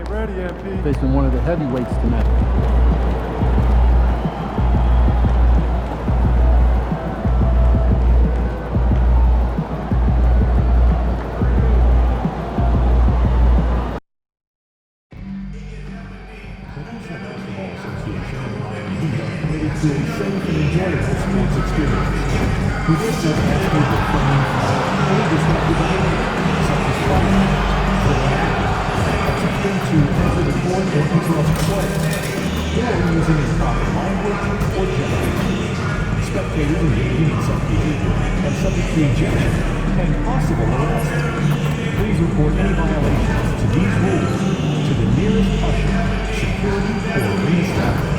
ready, MP. Facing one of the heavyweights tonight. To a safe and enjoyable sports experience. We just have asked you to find any disruptive items, such as fighting, attempting to enter the court or interrupt play, or using improper language or gestures. Spectators engaging in such behavior are subject to ejection and possible arrest. Please report any violations to these rules to the nearest usher, security, or ring staff.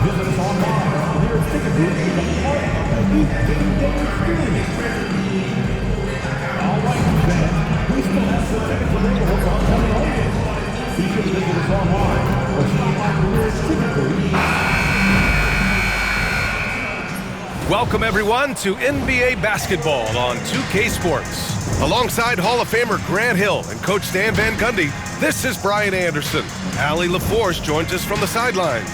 Visit us online at the nearest ticket booth to become part of the Heat Game Day experience. All right, fans, we still have some tickets available for upcoming home games. Be sure to visit us online or stop by the nearest ticket booth. Welcome, everyone, to NBA basketball on 2K Sports. Alongside Hall of Famer Grant Hill and Coach Stan Van Gundy, this is Brian Anderson. Allie LaForce joins us from the sidelines.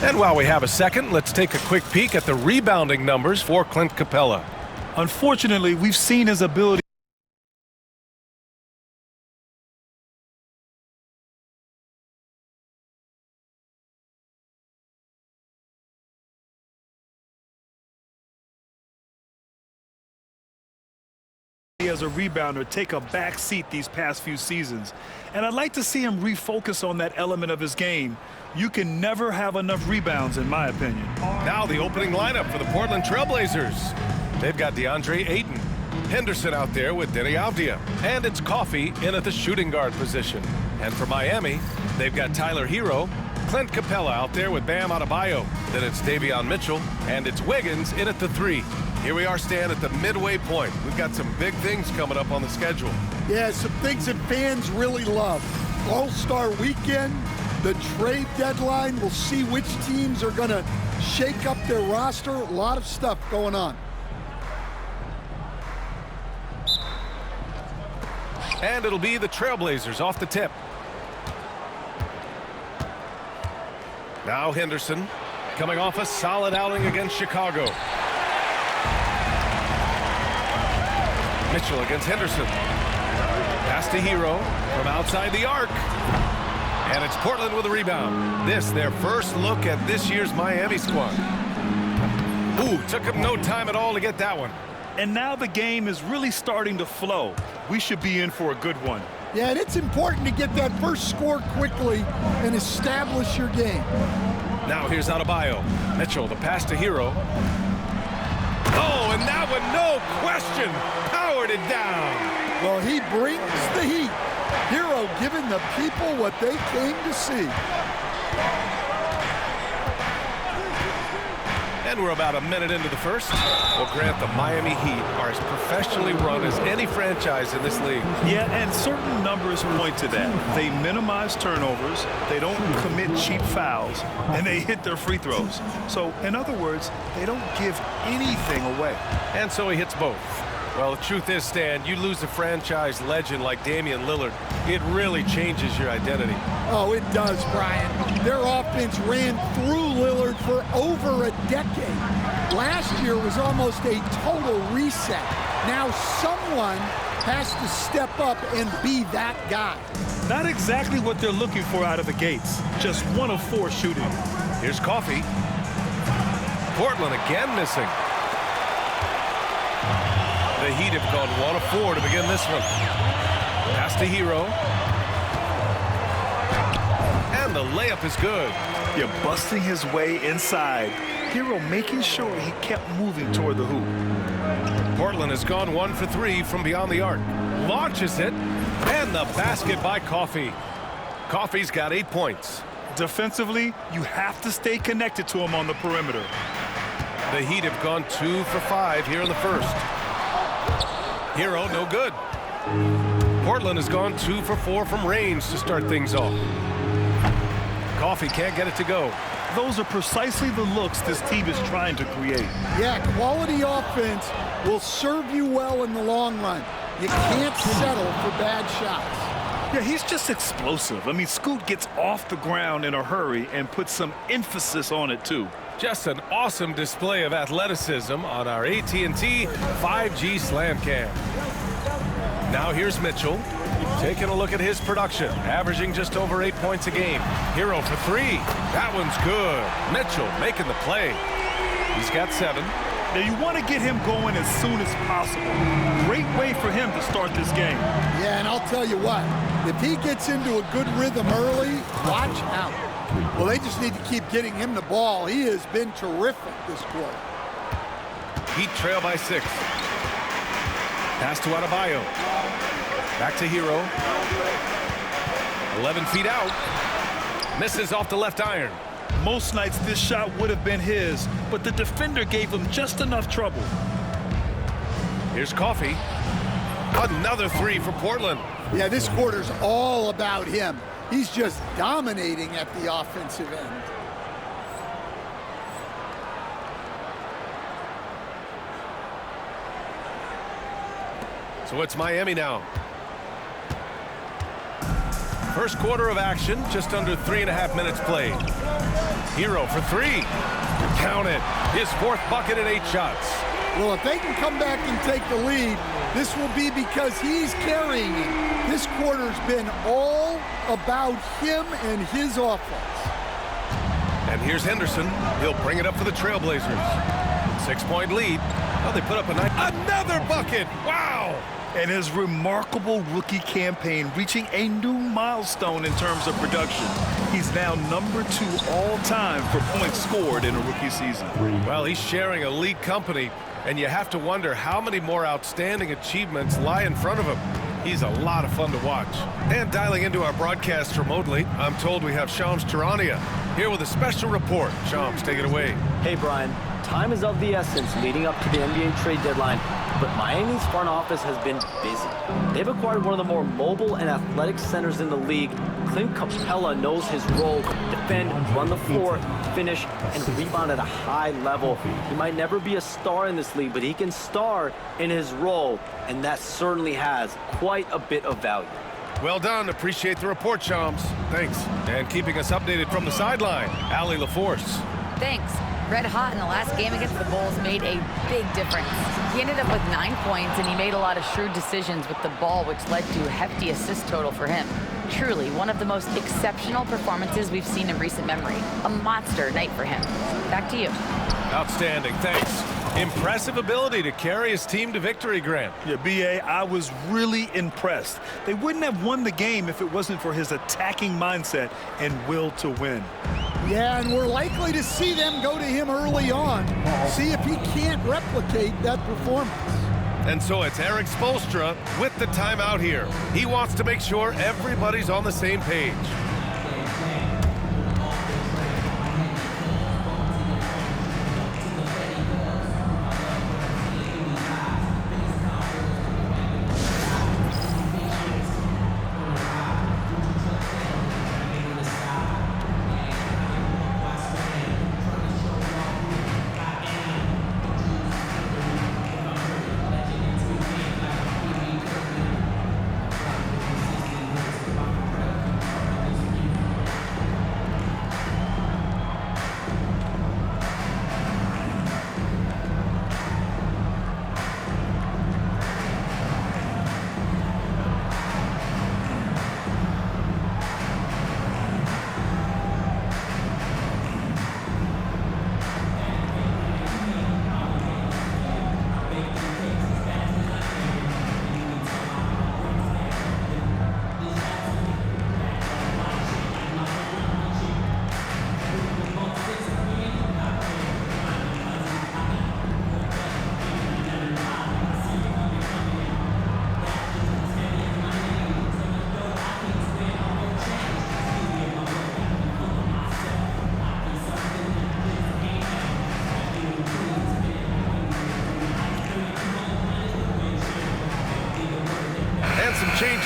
And while we have a second, let's take a quick peek at the rebounding numbers for Clint Capella. Unfortunately, we've seen his ability as a rebounder take a back seat these past few seasons. And I'd like to see him refocus on that element of his game. You can never have enough rebounds, in my opinion. Now the opening lineup for the Portland Trailblazers. They've got DeAndre Ayton, Henderson out there with Denny Avdia, and it's Coffey in at the shooting guard position. And for Miami, they've got Tyler Hero, Clint Capella out there with Bam Adebayo. Then it's Davion Mitchell, and it's Wiggins in at the 3. Here we are, Stan, at the midway point. We've got some big things coming up on the schedule. Yeah, some things that fans really love. All-Star Weekend, the trade deadline. We'll see which teams are going to shake up their roster. A lot of stuff going on. And it'll be the Trailblazers off the tip. Now Henderson, coming off a solid outing against Chicago. Mitchell against Henderson. Pass to Hero from outside the arc. And it's Portland with a rebound. This, their first look at this year's Miami squad. Ooh, took him no time at all to get that one. And now the game is really starting to flow. We should be in for a good one. Yeah, and it's important to get that first score quickly and establish your game. Now here's Adebayo. Mitchell, the pass to Hero. Oh, and that one, no question, powered it down. Well, he brings the heat. Hero giving the people what they came to see. And we're about a minute into the first. Well, Grant, the Miami Heat are as professionally run as any franchise in this league. Yeah, and certain numbers point to that. They minimize turnovers, they don't commit cheap fouls, and they hit their free throws. So, in other words, they don't give anything away. And so he hits both. Well, the truth is, Stan, you lose a franchise legend like Damian Lillard, it really changes your identity. Oh, it does, Brian. Their offense ran through Lillard for over a decade. Last year was almost a total reset. Now someone has to step up and be that guy. Not exactly what they're looking for out of the gates. Just 1 of 4 shooting. Here's Coffey. Portland again missing. The Heat have gone 1 of 4 to begin this one. Pass to Hero. And the layup is good. You're busting his way inside. Hero making sure he kept moving toward the hoop. Portland has gone 1 for 3 from beyond the arc. Launches it. And the basket by Coffey. Coffey's got 8 points. Defensively, you have to stay connected to him on the perimeter. The Heat have gone 2 for 5 here in the first. Hero, no good. Portland has gone 2 for 4 from range to start things off. Coffee can't get it to go. Those are precisely the looks this team is trying to create. Yeah, quality offense will serve you well in the long run. You can't settle for bad shots. Yeah, he's just explosive. I mean, Scoot gets off the ground in a hurry and puts some emphasis on it, too. Just an awesome display of athleticism on our AT&T 5G Slam Cam. Now here's Mitchell, taking a look at his production, averaging just over 8 points a game. Hero for three. That one's good. Mitchell making the play. He's got 7. Now, you want to get him going as soon as possible. Great way for him to start this game. Yeah, and I'll tell you what, if he gets into a good rhythm early, watch out. Well, they just need to keep getting him the ball. He has been terrific this quarter. Heat trail by 6. Pass to Adebayo. Back to Hero. 11 feet out. Misses off the left iron. Most nights this shot would have been his, but the defender gave him just enough trouble. Here's Coffee. Another 3 for Portland. Yeah, this quarter's all about him. He's just dominating at the offensive end. So it's Miami now. First quarter of action, just under 3.5 minutes played. Hero for 3. Count it. His 4th bucket in 8 shots. Well, if they can come back and take the lead, this will be because he's carrying it. This quarter's been all about him and his offense. And here's Henderson. He'll bring it up for the Trailblazers. 6-point lead. Oh, they put up another bucket. Wow! And his remarkable rookie campaign reaching a new milestone in terms of production. He's now number 2 all-time for points scored in a rookie season. Well, he's sharing elite company, and you have to wonder how many more outstanding achievements lie in front of him. He's a lot of fun to watch. And dialing into our broadcast remotely, I'm told we have Shams Charania here with a special report. Shams, take it away. Hey, Brian. Time is of the essence leading up to the NBA trade deadline, but Miami's front office has been busy. They've acquired one of the more mobile and athletic centers in the league. Clint Capella knows his role: defend, run the floor, finish, and rebound at a high level. He might never be a star in this league, but he can star in his role, and that certainly has quite a bit of value. Well done. Appreciate the report, Shams. Thanks. And keeping us updated from the sideline, Allie LaForce. Thanks. Red hot in the last game against the Bulls made a big difference. He ended up with 9 points, and he made a lot of shrewd decisions with the ball, which led to a hefty assist total for him. Truly, one of the most exceptional performances we've seen in recent memory. A monster night for him. Back to you. Outstanding. Thanks. Impressive ability to carry his team to victory, Grant. Yeah, B.A., I was really impressed. They wouldn't have won the game if it wasn't for his attacking mindset and will to win. Yeah, and we're likely to see them go to him early on. See if he can't replicate that performance. And so it's Eric Spoelstra with the timeout here. He wants to make sure everybody's on the same page.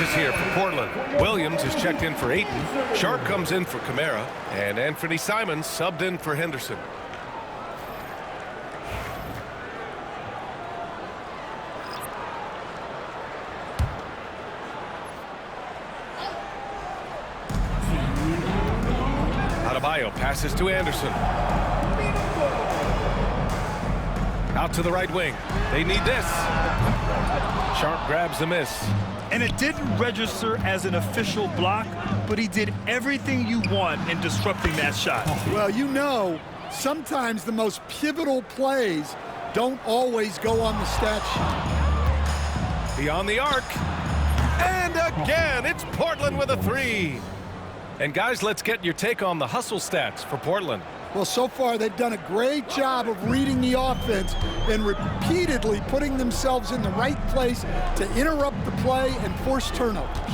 changes here for Portland. Williams is checked in for Ayton. Sharp comes in for Kamara. And Anthony Simons subbed in for Henderson. Adebayo passes to Anderson. Out to the right wing. They need this. Sharp grabs the miss. And it didn't register as an official block, but he did everything you want in disrupting that shot. Well, you know, sometimes the most pivotal plays don't always go on the stat sheet. Beyond the arc. And again, it's Portland with a three. And guys, let's get your take on the hustle stats for Portland. Well, so far they've done a great job of reading the offense and repeatedly putting themselves in the right place to interrupt the play and force turnovers.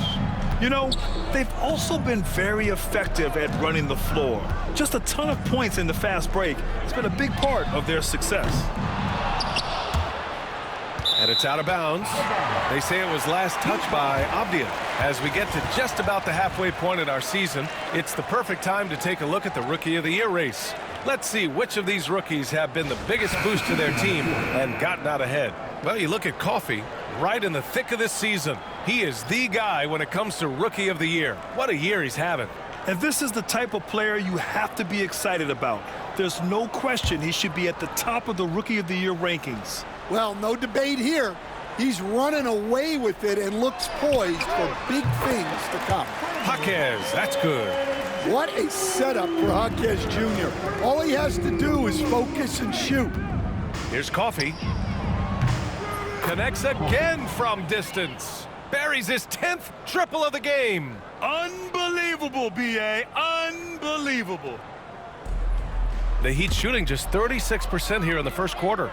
You know, they've also been very effective at running the floor. Just a ton of points in the fast break has been a big part of their success. And it's out of bounds. They say it was last touched by Avdija. As we get to just about the halfway point in our season, it's the perfect time to take a look at the Rookie of the Year race. Let's see which of these rookies have been the biggest boost to their team and gotten out ahead. Well, you look at Coffey, right in the thick of this season. He is the guy when it comes to Rookie of the Year. What a year he's having. And this is the type of player you have to be excited about. There's no question he should be at the top of the Rookie of the Year rankings. Well, no debate here. He's running away with it and looks poised for big things to come. Jaquez, that's good. What a setup for Jaquez Jr. All he has to do is focus and shoot. Here's Coffey. Connects again from distance. Buries his 10th triple of the game. Unbelievable, B.A. Unbelievable. The Heat shooting just 36% here in the first quarter.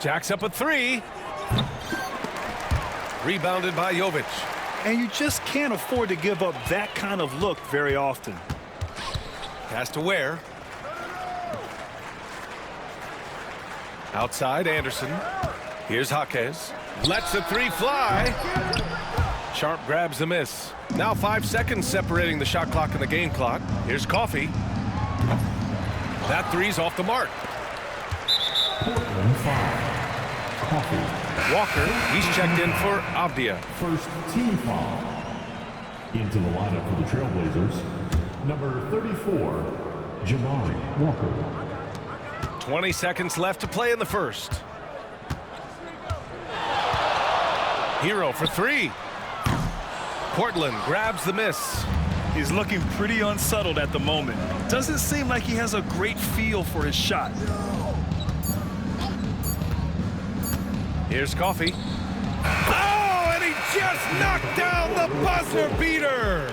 Jacks up a three. Rebounded by Jovic. And you just can't afford to give up that kind of look very often. Pass to Ware. Outside Anderson. Here's Jaquez. Lets the three fly. Sharp grabs the miss. Now 5 seconds separating the shot clock and the game clock. Here's Coffey. That three's off the mark. Portland 5. Coffey. Walker, he's checked in for Avdija. First team foul. Into the lineup for the Trailblazers, number 34, Jamari Walker. 20 seconds left to play in the first. Hero for three. Portland grabs the miss. He's looking pretty unsettled at the moment. Doesn't seem like he has a great feel for his shot. Here's Coffey. Oh, and he just knocked down the buzzer beater.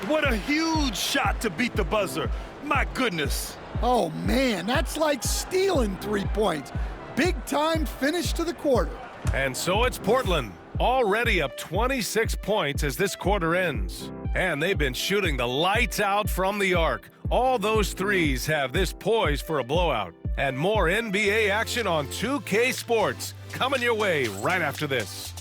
What a huge shot to beat the buzzer. My goodness. Oh, man, that's like stealing 3 points. Big time finish to the quarter. And so it's Portland, already up 26 points as this quarter ends. And they've been shooting the lights out from the arc. All those threes have this poised for a blowout. And more NBA action on 2K Sports coming your way right after this.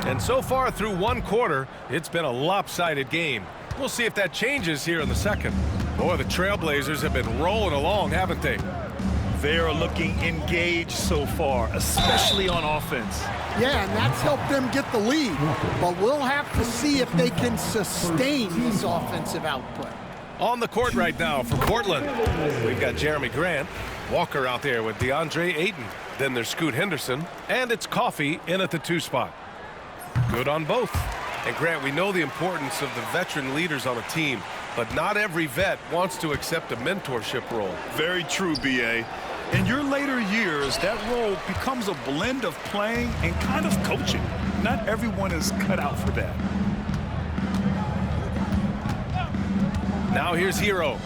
And so far through one quarter, it's been a lopsided game. We'll see if that changes here in the second. Boy, the Trailblazers have been rolling along, haven't they? They are looking engaged so far, especially on offense. Yeah, and that's helped them get the lead. But we'll have to see if they can sustain this offensive output. On the court right now for Portland, we've got Jeremy Grant. Walker out there with DeAndre Ayton. Then there's Scoot Henderson. And it's Coffey in at the 2 spot. Good on both. And Grant, we know the importance of the veteran leaders on a team, but not every vet wants to accept a mentorship role. Very true, B.A. In your later years, that role becomes a blend of playing and kind of coaching. Not everyone is cut out for that. Now here's Hero.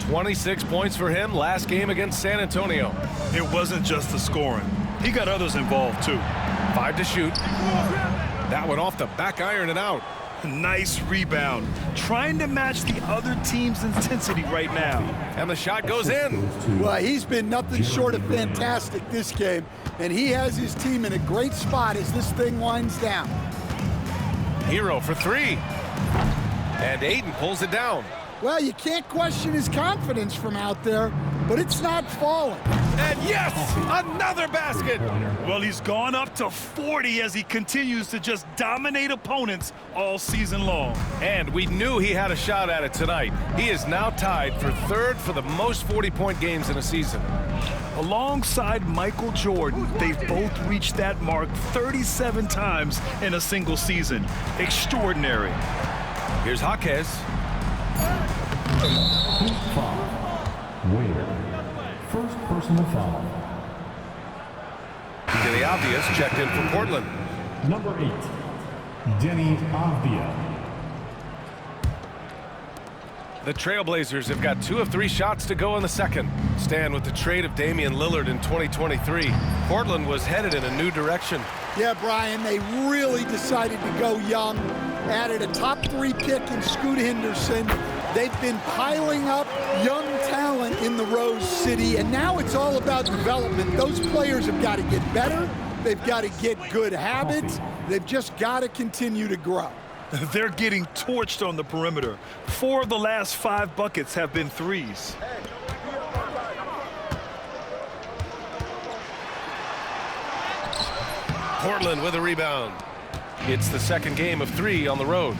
26 points for him last game against San Antonio. It wasn't just the scoring. He got others involved, too. 5 to shoot. That one off the back iron and out. Nice rebound. Trying to match the other team's intensity right now. And the shot goes in. Well, he's been nothing short of fantastic this game, and he has his team in a great spot as this thing winds down. Hero for 3. And Ayton pulls it down. Well, you can't question his confidence from out there, but it's not falling. And yes, another basket. Well, he's gone up to 40 as he continues to just dominate opponents all season long. And we knew he had a shot at it tonight. He is now tied for 3rd for the most 40-point games in a season. Alongside Michael Jordan, they've both reached that mark 37 times in a single season. Extraordinary. Here's Jaquez. Waiter. First personal foul. Denny Avdia's checked in for Portland. Number 8, Denny Avdia. The Trailblazers have got 2 of 3 shots to go in the second. Stan, with the trade of Damian Lillard in 2023, Portland was headed in a new direction. Yeah, Brian, they really decided to go young. Added a top 3 pick in Scoot Henderson. They've been piling up young talent in the Rose City, and now it's all about development. Those players have got to get better. They've got to get good habits. They've just got to continue to grow. They're getting torched on the perimeter. 4 of the last 5 buckets have been threes. Portland with a rebound. It's the second game of 3 on the road.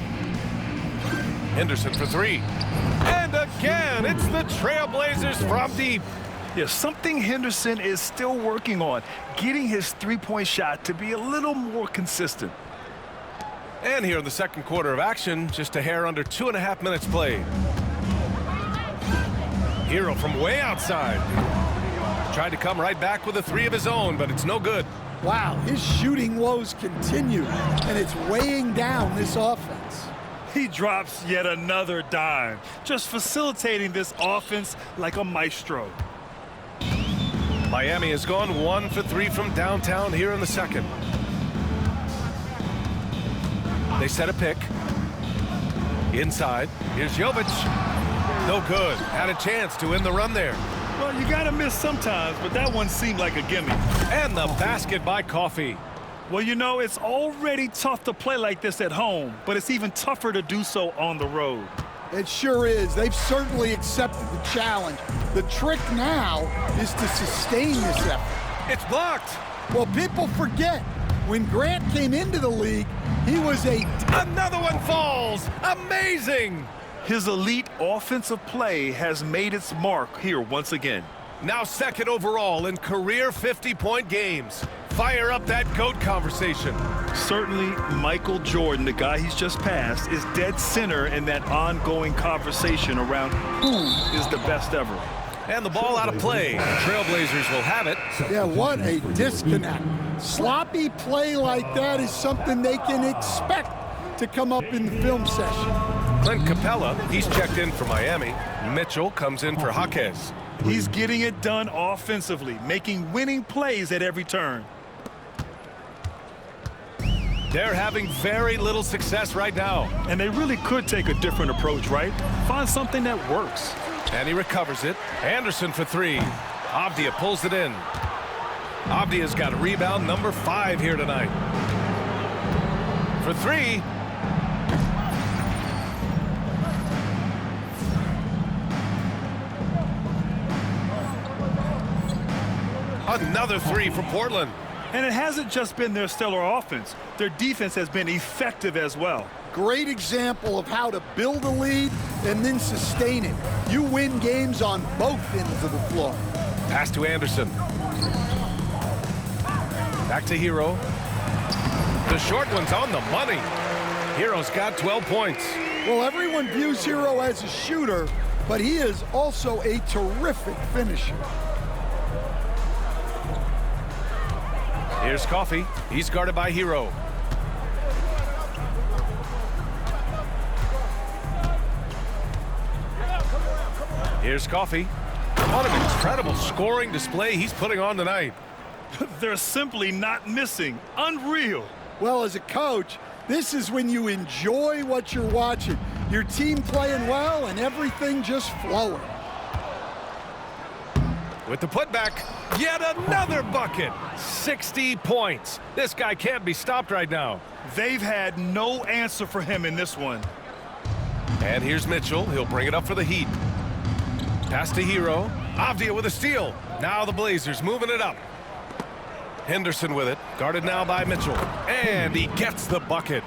Henderson for 3. And again, it's the Trailblazers from deep. Yeah, something Henderson is still working on, getting his three-point shot to be a little more consistent. And here in the second quarter of action, just a hair under 2.5 minutes played. Hero from way outside. Tried to come right back with a 3 of his own, but it's no good. Wow, his shooting woes continue, and it's weighing down this offense. He drops yet another dime, just facilitating this offense like a maestro. Miami has gone 1 for 3 from downtown here in the second. They set a pick. Inside. Here's Jovic. No good. Had a chance to win the run there. Well, you gotta miss sometimes, but that one seemed like a gimme. And the basket by Coffey. Well, you know, it's already tough to play like this at home, but it's even tougher to do so on the road. It sure is. They've certainly accepted the challenge. The trick now is to sustain this effort. It's blocked. Well, people forget, when Grant came into the league, he was Another one falls. Amazing. His elite offensive play has made its mark here once again. Now second overall in career 50-point games. Fire up that GOAT conversation. Certainly, Michael Jordan, the guy he's just passed, is dead center in that ongoing conversation around who is the best ever. And the ball out of play. The Trailblazers will have it. Yeah, what a disconnect. Sloppy play like that is something they can expect to come up in the film session. Clint Capella, he's checked in for Miami. Mitchell comes in for Jaquez. He's getting it done offensively, making winning plays at every turn. They're having very little success right now. And they really could take a different approach, right? Find something that works. And he recovers it. Anderson for 3. Avdia pulls it in. Avdia's got a rebound number 5 here tonight. For 3. Another 3 for Portland. And it hasn't just been their stellar offense. Their defense has been effective as well. Great example of how to build a lead and then sustain it. You win games on both ends of the floor. Pass to Anderson. Back to Hero. The short one's on the money. Hero's got 12 points. Well, everyone views Hero as a shooter, but he is also a terrific finisher. Here's Coffey. He's guarded by Hero. Here's Coffey. What an incredible scoring display he's putting on tonight. They're simply not missing. Unreal. Well, as a coach, this is when you enjoy what you're watching. Your team playing well and everything just flowing. With the putback, yet another bucket. 60 points. This guy can't be stopped right now. They've had no answer for him in this one. And here's Mitchell. He'll bring it up for the Heat. Pass to Hero. Avdia with a steal. Now the Blazers moving it up. Henderson with it. Guarded now by Mitchell. And he gets the bucket.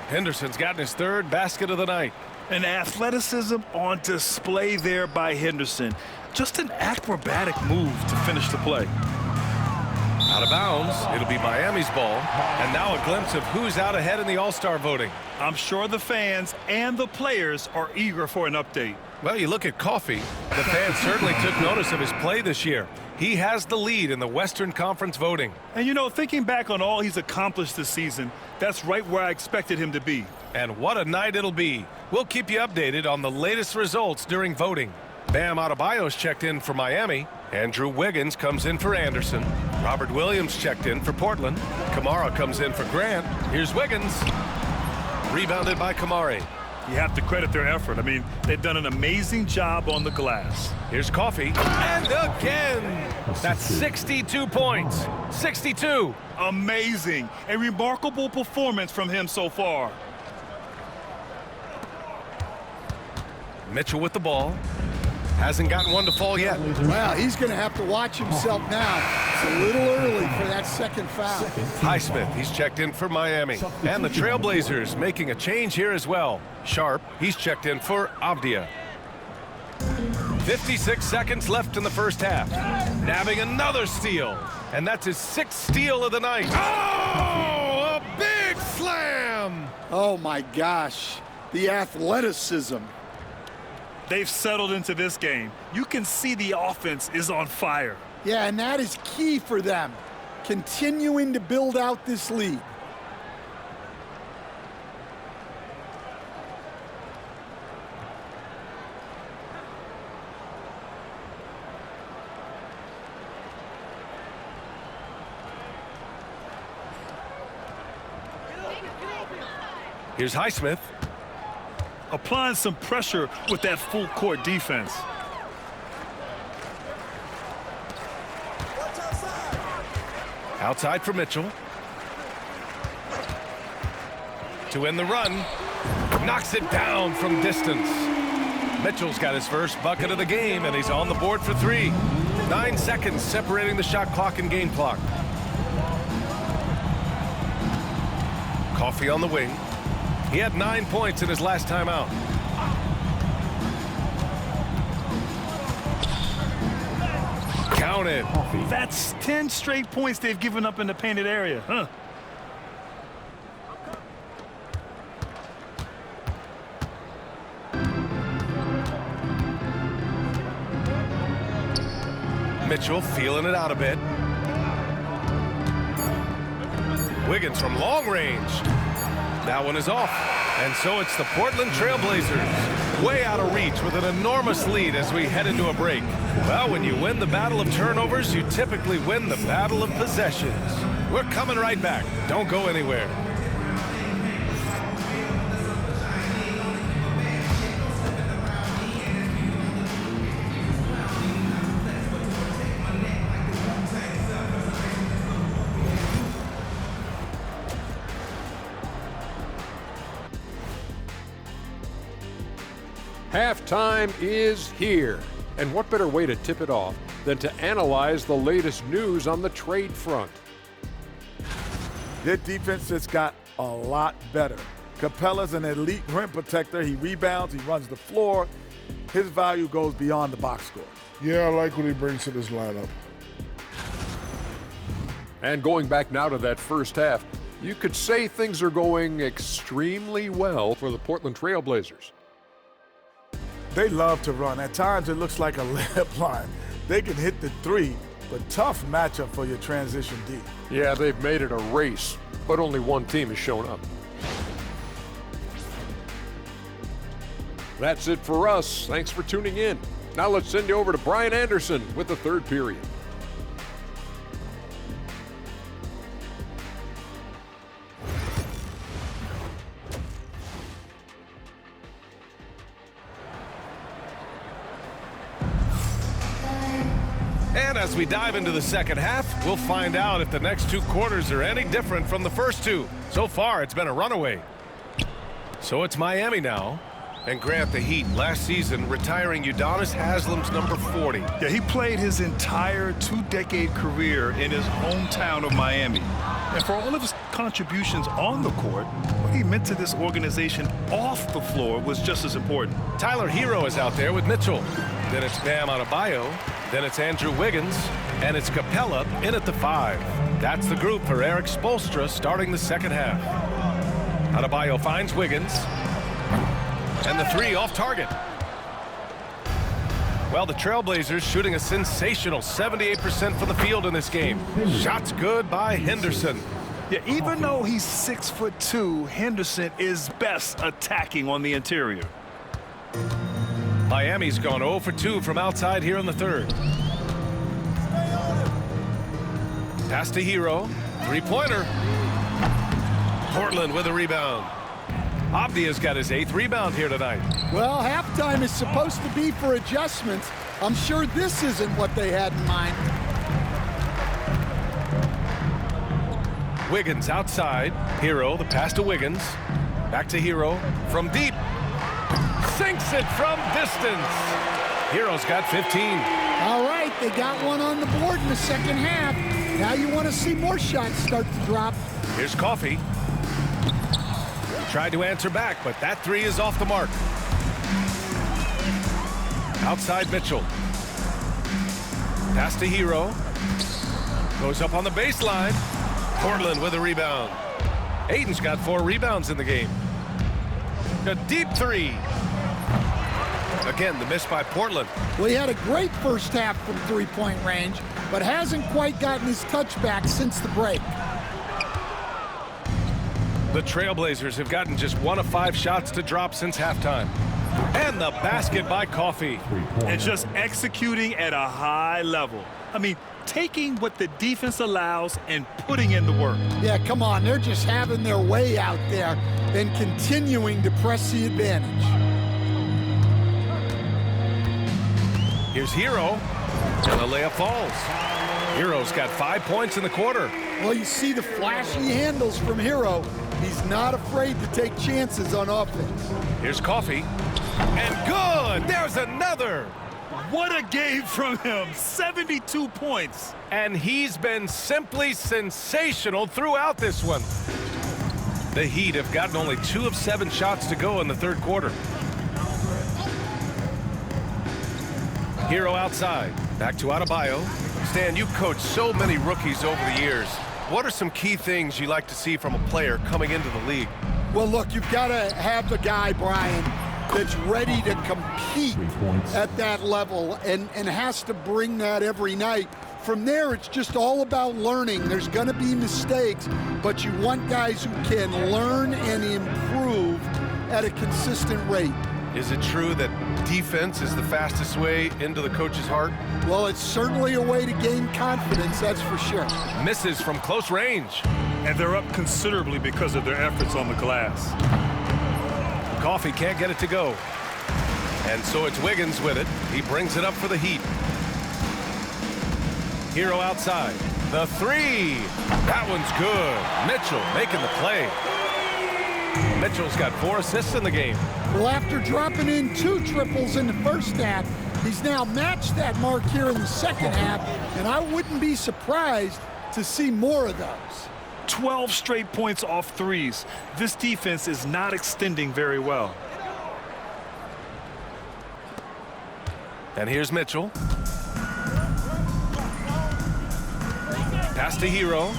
Henderson's gotten his third basket of the night. An athleticism on display there by Henderson. Just an acrobatic move to finish the play. Out of bounds. It'll be Miami's ball. And now a glimpse of who's out ahead in the All-Star voting. I'm sure the fans and the players are eager for an update. Well, you look at Coffey. The fans certainly took notice of his play this year. He has the lead in the Western Conference voting. And you know, thinking back on all he's accomplished this season, that's right where I expected him to be. And what a night it'll be. We'll keep you updated on the latest results during voting. Bam Adebayo's checked in for Miami. Andrew Wiggins comes in for Anderson. Robert Williams checked in for Portland. Kamara comes in for Grant. Here's Wiggins. Rebounded by Kamari. You have to credit their effort. I mean, they've done an amazing job on the glass. Here's Coffey. And again! That's 62 points. 62. Amazing. A remarkable performance from him so far. Mitchell with the ball. Hasn't gotten one to fall yet. Well, he's going to have to watch himself now. It's a little early for that second foul. Highsmith, he's checked in for Miami. And the Trailblazers making a change here as well. Sharp, he's checked in for Avdia. 56 seconds left in the first half. Nabbing another steal. And that's his 6th steal of the night. Oh, a big slam! Oh, my gosh. The athleticism. They've settled into this game. You can see the offense is on fire. Yeah, and that is key for them. Continuing to build out this lead. Here's Highsmith. Applying some pressure with that full court defense. Outside for Mitchell. To end the run. Knocks it down from distance. Mitchell's got his first bucket of the game, and he's on the board for 3. 9 seconds separating the shot clock and game clock. Coffey on the wing. He had 9 points in his last time out. Counted. That's 10 straight points they've given up in the painted area, huh? Mitchell feeling it out a bit. Wiggins from long range. That one is off. And so it's the Portland Trailblazers, way out of reach with an enormous lead as we head into a break. Well, when you win the battle of turnovers, you typically win the battle of possessions. We're coming right back. Don't go anywhere. Halftime is here. And what better way to tip it off than to analyze the latest news on the trade front? Their defense has got a lot better. Capella's an elite rim protector. He rebounds, he runs the floor. His value goes beyond the box score. Yeah, I like what he brings to this lineup. And going back now to that first half, you could say things are going extremely well for the Portland Trailblazers. They love to run. At times it looks like a layup line. They can hit the 3, but tough matchup for your transition D. Yeah, they've made it a race, but only one team has shown up. That's it for us. Thanks for tuning in. Now let's send you over to Brian Anderson with the third period. And as we dive into the second half, we'll find out if the next 2 quarters are any different from the first 2. So far, it's been a runaway. So it's Miami now. And Grant, the Heat last season retiring Udonis Haslam's number 40. Yeah, he played his entire 2-decade career in his hometown of Miami. And for all of his contributions on the court, what he meant to this organization off the floor was just as important. Tyler Hero is out there with Mitchell. Then it's Bam Adebayo. Then it's Andrew Wiggins. And it's Capella in at the 5. That's the group for Eric Spoelstra starting the second half. Adebayo finds Wiggins. And the 3 off target. Well, the Trailblazers shooting a sensational 78% from the field in this game. Shots good by Henderson. Yeah, even though he's 6'2", Henderson is best attacking on the interior. Miami's gone 0 for 2 from outside here in the third. Pass to Hero. 3-pointer. Portland with a rebound. Avdia's got his 8th rebound here tonight. Well, halftime is supposed to be for adjustments. I'm sure this isn't what they had in mind. Wiggins outside. Hero, the pass to Wiggins. Back to Hero from deep. Sinks it from distance. Hero's got 15. All right, they got one on the board in the second half. Now you want to see more shots start to drop. Here's Coffey. Tried to answer back, but that 3 is off the mark. Outside Mitchell. Pass to Hero. Goes up on the baseline. Portland with a rebound. Ayton's got 4 rebounds in the game. A deep 3. Again, the miss by Portland. Well, he had a great first half from three-point range, but hasn't quite gotten his touchback since the break. The Trailblazers have gotten just 1 of 5 shots to drop since halftime. And the basket by Coffey. And just executing at a high level. I mean, taking what the defense allows and putting in the work. Yeah, come on. They're just having their way out there and continuing to press the advantage. Here's Hero. And the layup falls. Hero's got 5 points in the quarter. Well, you see the flashy handles from Hero. He's not afraid to take chances on offense. Here's Coffey. And good! There's another! What a game from him. 72 points. And he's been simply sensational throughout this one. The Heat have gotten only 2 of 7 shots to go in the third quarter. Hero outside. Back to Adebayo. Stan, you've coached so many rookies over the years. What are some key things you like to see from a player coming into the league? Well, look, you've got to have the guy, Brian, that's ready to compete at that level and has to bring that every night. From there, it's just all about learning. There's going to be mistakes, but you want guys who can learn and improve at a consistent rate. Is it true that defense is the fastest way into the coach's heart? Well, it's certainly a way to gain confidence, that's for sure. Misses from close range. And they're up considerably because of their efforts on the glass. Coffey can't get it to go. And so it's Wiggins with it. He brings it up for the Heat. Hero outside. The 3. That one's good. Mitchell making the play. Mitchell's got 4 assists in the game. Well, after dropping in 2 triples in the first half, he's now matched that mark here in the second half, and I wouldn't be surprised to see more of those. 12 straight points off threes. This defense is not extending very well. And here's Mitchell. Pass to Hero.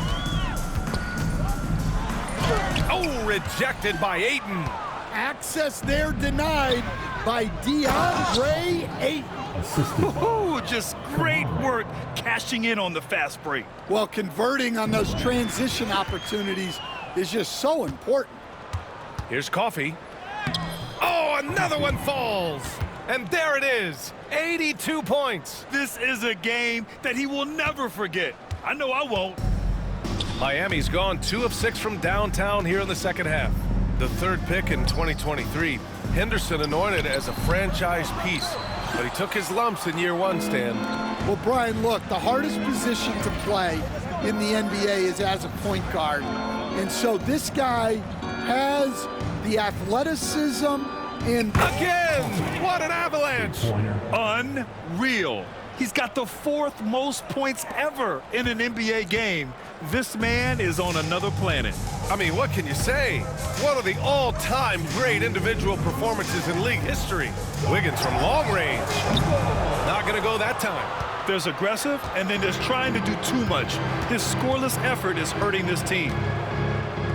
Oh, rejected by Ayton. Access there denied by DeAndre Ayton. Ooh, just great work cashing in on the fast break. Well, converting on those transition opportunities is just so important. Here's Coffey. Oh, another one falls. And there it is, 82 points. This is a game that he will never forget. I know I won't. Miami's gone 2 of 6 from downtown here in the second half. The third pick in 2023. Henderson anointed as a franchise piece, but he took his lumps in year one, Stan. Well, Brian, look, the hardest position to play in the NBA is as a point guard. And so this guy has the athleticism and... Again! What an avalanche! Unreal. He's got the 4th most points ever in an NBA game. This man is on another planet. I mean, what can you say? One of the all-time great individual performances in league history. Wiggins from long range. Not going to go that time. There's aggressive, and then there's trying to do too much. His scoreless effort is hurting this team.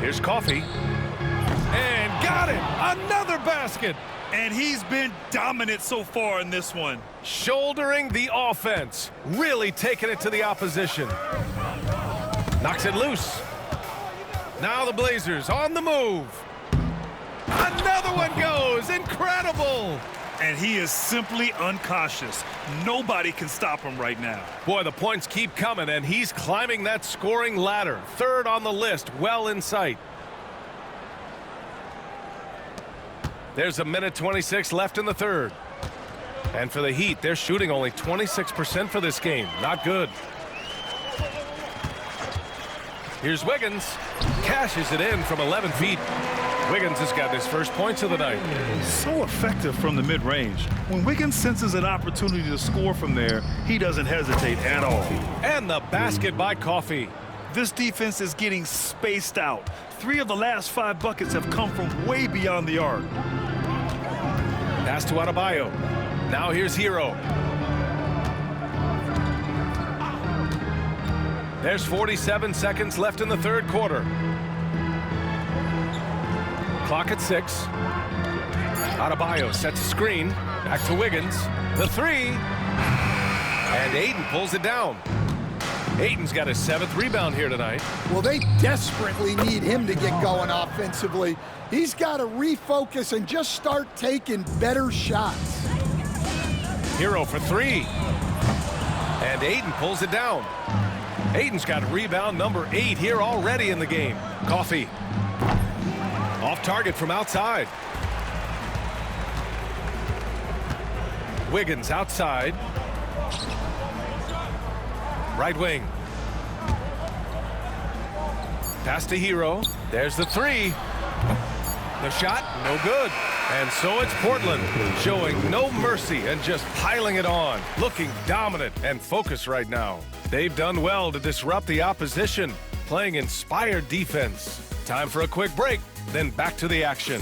Here's Coffee. And got it! Another basket! And he's been dominant so far in this one. Shouldering the offense. Really taking it to the opposition. Knocks it loose. Now the Blazers on the move. Another one goes. Incredible! And he is simply uncautious. Nobody can stop him right now. Boy, the points keep coming, and he's climbing that scoring ladder. 3rd on the list, well in sight. There's a minute 26 left in the 3rd. And for the Heat, they're shooting only 26% for this game. Not good. Here's Wiggins. Cashes it in from 11 feet. Wiggins has got his first points of the night. So effective from the mid-range. When Wiggins senses an opportunity to score from there, he doesn't hesitate at all. And the basket by Coffee. This defense is getting spaced out. 3 of the last 5 buckets have come from way beyond the arc. Pass to Adebayo. Now here's Hero. There's 47 seconds left in the 3rd quarter. Clock at 6. Adebayo sets a screen. Back to Wiggins. The 3. And Ayton pulls it down. Ayton's got his 7th rebound here tonight. Well, they desperately need him to get going offensively. He's got to refocus and just start taking better shots. Hero for 3. And Ayton pulls it down. Ayton's got rebound number 8 here already in the game. Coffee. Off target from outside. Wiggins outside. Right wing. Pass to Hero. There's the 3. The shot, no good. And so it's Portland, showing no mercy and just piling it on. Looking dominant and focused right now. They've done well to disrupt the opposition, playing inspired defense. Time for a quick break, then back to the action.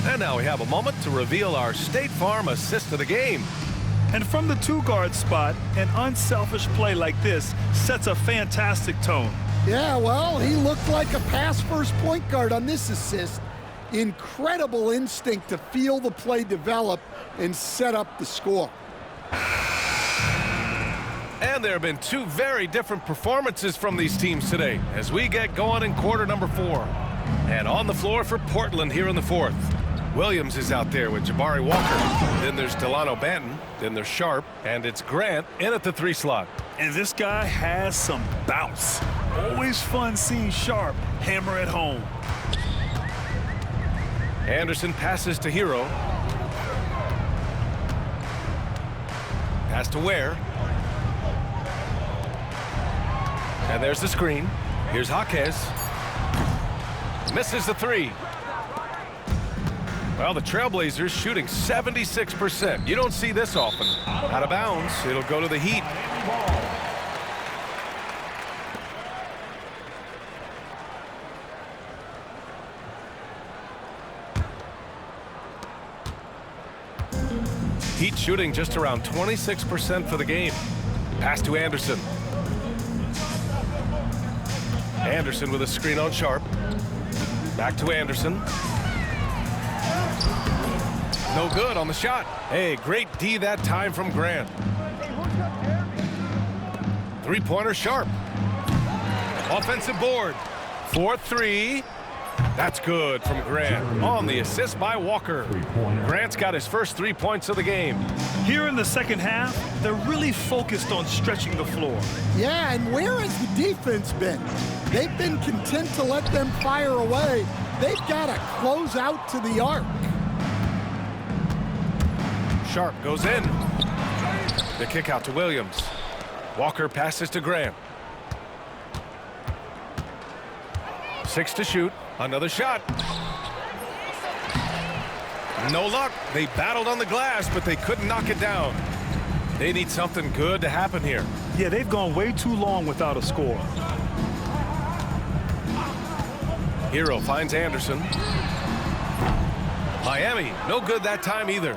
And now we have a moment to reveal our State Farm assist of the game. And from the 2-guard spot, an unselfish play like this sets a fantastic tone. Yeah, well, he looked like a pass-first point guard on this assist. Incredible instinct to feel the play develop and set up the score. And there have been 2 very different performances from these teams today as we get going in quarter number 4. And on the floor for Portland here in the 4th. Williams is out there with Jabari Walker. Then there's Delano Banton. Then there's Sharp. And it's Grant in at the 3 slot. And this guy has some bounce. Always fun seeing Sharp hammer at home. Anderson passes to Hero. Pass to Ware. And there's the screen. Here's Jaquez. Misses the 3. Well, the Trailblazers shooting 76%. You don't see this often. Out of bounds, it'll go to the Heat. Heat shooting just around 26% for the game. Pass to Anderson. Anderson with a screen on Sharp. Back to Anderson. No good on the shot. Hey, great D that time from Grant. 3-pointer Sharp. Offensive board. 4-3. That's good from Grant on the assist by Walker. Grant's got his first 3 points of the game. Here in the second half, they're really focused on stretching the floor. Yeah, and where has the defense been? They've been content to let them fire away. They've got to close out to the arc. Sharp goes in. The kick out to Williams. Walker passes to Grant. 6 to shoot. Another shot. No luck. They battled on the glass, but they couldn't knock it down. They need something good to happen here. Yeah, they've gone way too long without a score. Hero finds Anderson. Miami, no good that time either.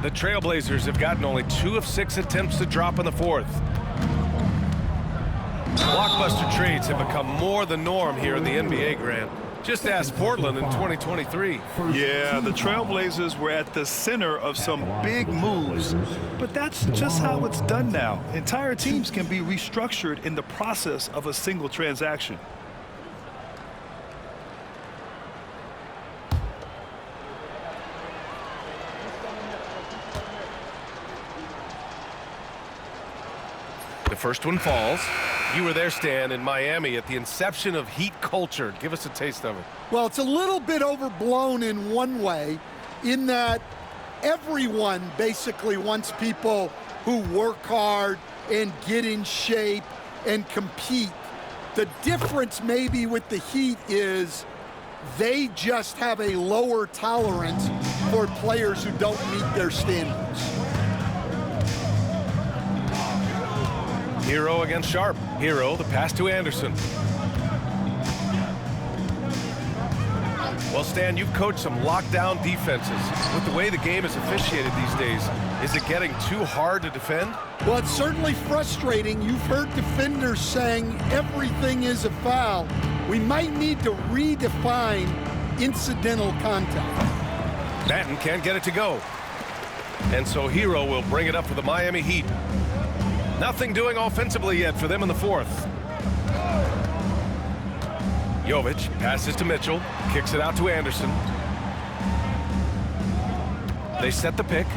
The Trailblazers have gotten only 2 of 6 attempts to drop in the fourth. Blockbuster trades have become more the norm here in the NBA, Grant. Just ask Portland in 2023. Yeah, the Trailblazers were at the center of some big moves, but that's just how it's done now. Entire teams can be restructured in the process of a single transaction. The first one falls. You were there, Stan, in Miami at the inception of Heat culture. Give us a taste of it. Well, it's a little bit overblown in one way, in that everyone basically wants people who work hard and get in shape and compete. The difference maybe with the Heat is they just have a lower tolerance for players who don't meet their standards. Hero against Sharp. Hero, the pass to Anderson. Well, Stan, you've coached some lockdown defenses. With the way the game is officiated these days, is it getting too hard to defend? Well, it's certainly frustrating. You've heard defenders saying everything is a foul. We might need to redefine incidental contact. Batten can't get it to go. And so Hero will bring it up for the Miami Heat. Nothing doing offensively yet for them in the fourth. Jovic passes to Mitchell, kicks it out to Anderson. They set the pick.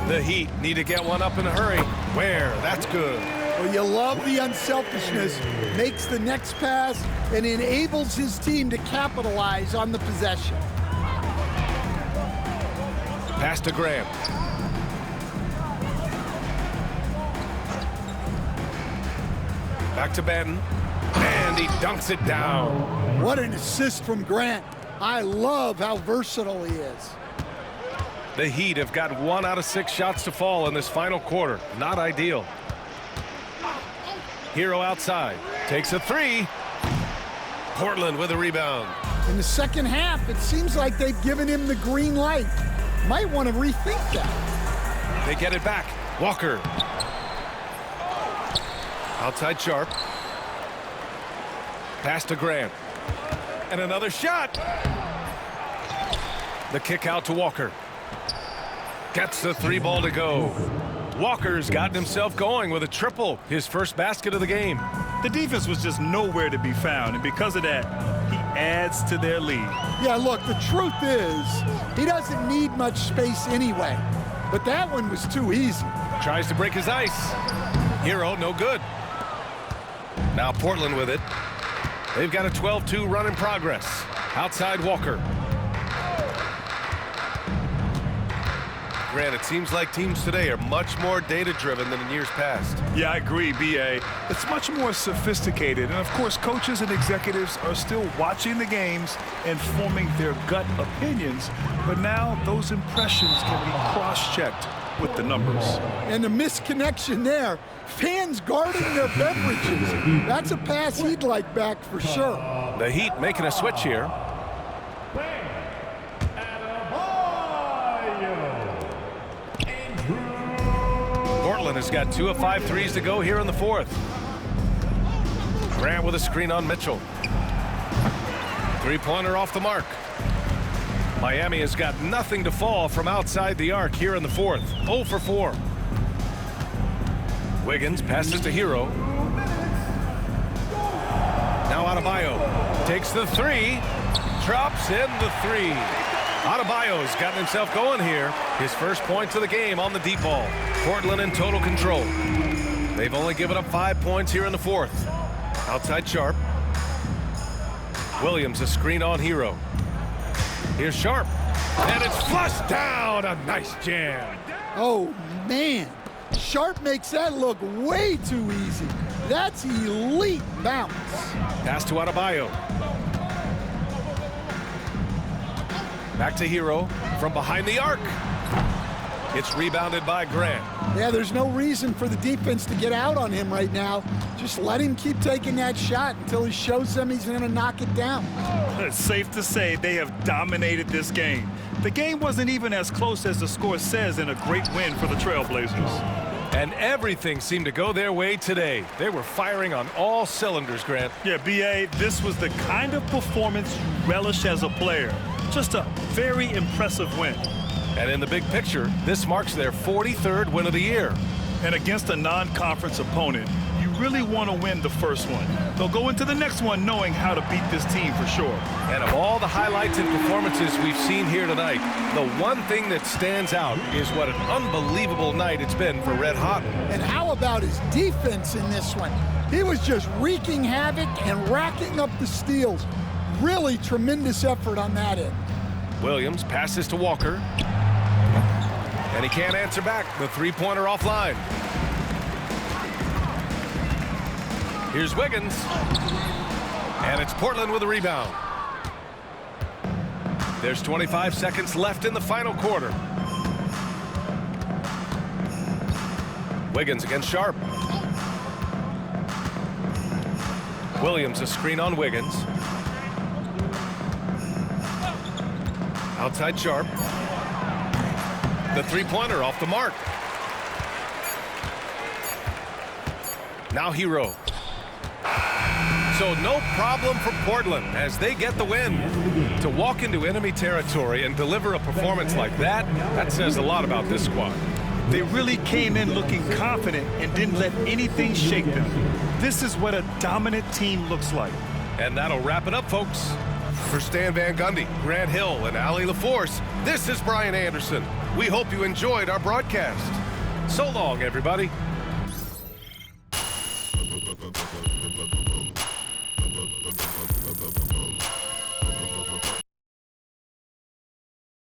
The Heat need to get one up in a hurry. Where? That's good. Well, you love the unselfishness. Makes the next pass and enables his team to capitalize on the possession. Pass to Graham. Back to Batten. And he dunks it down. What an assist from Grant. I love how versatile he is. The Heat have got 1 out of 6 shots to fall in this final quarter. Not ideal. Hero outside. Takes a 3. Portland with a rebound. In the second half, it seems like they've given him the green light. Might want to rethink that. They get it back. Walker. Outside Sharp. Pass to Grant. And another shot. The kick out to Walker. Gets the 3 ball to go. Walker's gotten himself going with a triple, his first basket of the game. The defense was just nowhere to be found, and because of that, he adds to their lead. Yeah, look, the truth is, he doesn't need much space anyway. But that one was too easy. Tries to break his ice. Hero, no good. Now Portland with it. They've got a 12-2 run in progress. Outside Walker. Grant, it seems like teams today are much more data-driven than in years past. Yeah, I agree, B.A. It's much more sophisticated, and of course, coaches and executives are still watching the games and forming their gut opinions, but now those impressions can be cross-checked with the numbers. And the misconnection there, fans guarding their beverages. That's a pass he'd like back for sure. The Heat making a switch here. Portland has got 2 of 5 threes to go here in the fourth. Grant with a screen on Mitchell. 3-pointer off the mark. Miami has got nothing to fall from outside the arc here in the fourth. 0 for 4. Wiggins passes to Hero. Adebayo takes the three, drops in the three. Adebayo's gotten himself going here. His first points of the game on the deep ball. Portland in total control. They've only given up 5 points here in the fourth. Outside Sharp. Williams a screen on Hero. Here's Sharp. And it's flushed down. A nice jam. Oh, man. Sharp makes that look way too easy. That's elite bounce. Pass to Adebayo. Back to Hero from behind the arc. It's rebounded by Grant. Yeah, there's no reason for the defense to get out on him right now. Just let him keep taking that shot until he shows them he's going to knock it down. It's safe to say they have dominated this game. The game wasn't even as close as the score says in a great win for the Trailblazers. And everything seemed to go their way today. They were firing on all cylinders, Grant. Yeah, B.A., this was the kind of performance you relish as a player. Just a very impressive win. And in the big picture, this marks their 43rd win of the year. And against a non-conference opponent, you really want to win the first one. They'll go into the next one knowing how to beat this team for sure. And of all the highlights and performances we've seen here tonight, the one thing that stands out is what an unbelievable night it's been for Red Hot. And how about his defense in this one? He was just wreaking havoc and racking up the steals. Really tremendous effort on that end. Williams passes to Walker. And he can't answer back. The three-pointer offline. Here's Wiggins. And it's Portland with a rebound. There's 25 seconds left in the final quarter. Wiggins against Sharp. Williams a screen on Wiggins. Outside Sharp. The three-pointer off the mark. Now Hero. So no problem for Portland as they get the win. To walk into enemy territory and deliver a performance like that, that says a lot about this squad. They really came in looking confident and didn't let anything shake them. This is what a dominant team looks like. And that'll wrap it up, folks. For Stan Van Gundy, Grant Hill, and Allie LaForce, this is Brian Anderson. We hope you enjoyed our broadcast. So long, everybody.